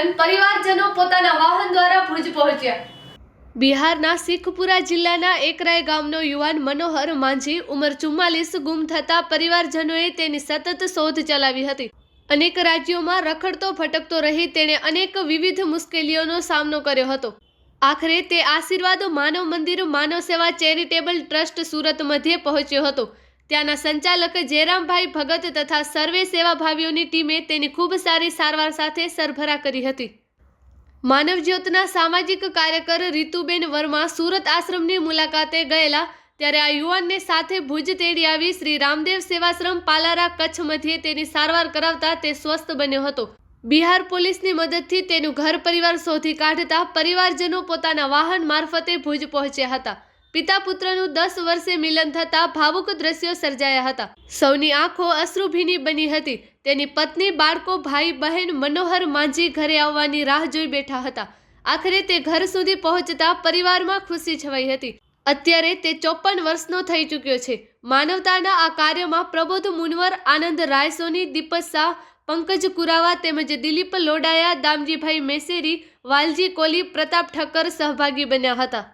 દરમિયાન પરિવારજનો પોતાના વાહન દ્વારા ભુજ પહોંચ્યા। બિહારના શીખપુરા જિલ્લાના એકરાય ગામનો યુવાન મનોહર માંઝી ઉંમર 44 ગુમ થતા પરિવારજનોએ તેની સતત શોધ ચલાવી હતી। અનેક રાજ્યોમાં રખડતો ભટકતો રહી તેણે અનેક વિવિધ મુશ્કેલીઓનો સામનો કર્યો હતો। આખરે તે આશીર્વાદ માનવ મંદિર માનવ સેવા ચેરિટેબલ ટ્રસ્ટ સુરત મધ્યે પહોંચ્યો હતો। ત્યાંના સંચાલક જયરામભાઈ ભગત તથા સર્વે સેવાભાવીઓની ટીમે તેની ખૂબ સારી સારવાર સાથે સરભરા કરી હતી। માનવ જ્યોતના સામાજિક કાર્યકર રીતુબેન વર્મા સુરત આશ્રમની મુલાકાતે ગયેલા ત્યારે આ યુવાનને સાથે ભુજ તેડી આવી શ્રી રામદેવ સેવાશ્રમ પાલારા કચ્છ મધ્યે તેની સારવાર કરાવતા તે સ્વસ્થ બન્યો હતો। બિહાર પોલીસની મદદથી તેનું ઘર પરિવાર શોધી કાઢતા પરિવારજનો પોતાના વાહન મારફતે ભુજ પહોંચ્યા હતા। પિતા પુત્રનું 10 વર્ષે મિલન થતા ભાવુક દ્રશ્યો સર્જાયા હતા। સૌની આંખો અશ્રુભીની બની હતી। તેની પત્ની, બાળકો, ભાઈ બહેન મનોહર માંઝી ઘરે આવવાની રાહ જોઈ બેઠા હતા। આખરે તે ઘર સુધી પહોંચતા પરિવારમાં ખુશી છવાઈ હતી। અત્યારે તે 54 વર્ષનો થઈ ચૂક્યો છે। માનવતાના આ કાર્યમાં પ્રબોધ મુનવર, આનંદ રાયસોની, દીપક શાહ, પંકજ કુરાવા તેમજ દિલીપ લોડાયા, દામજીભાઈ મેસેરી, વાલજી કોલી, પ્રતાપ ઠક્કર સહભાગી બન્યા હતા।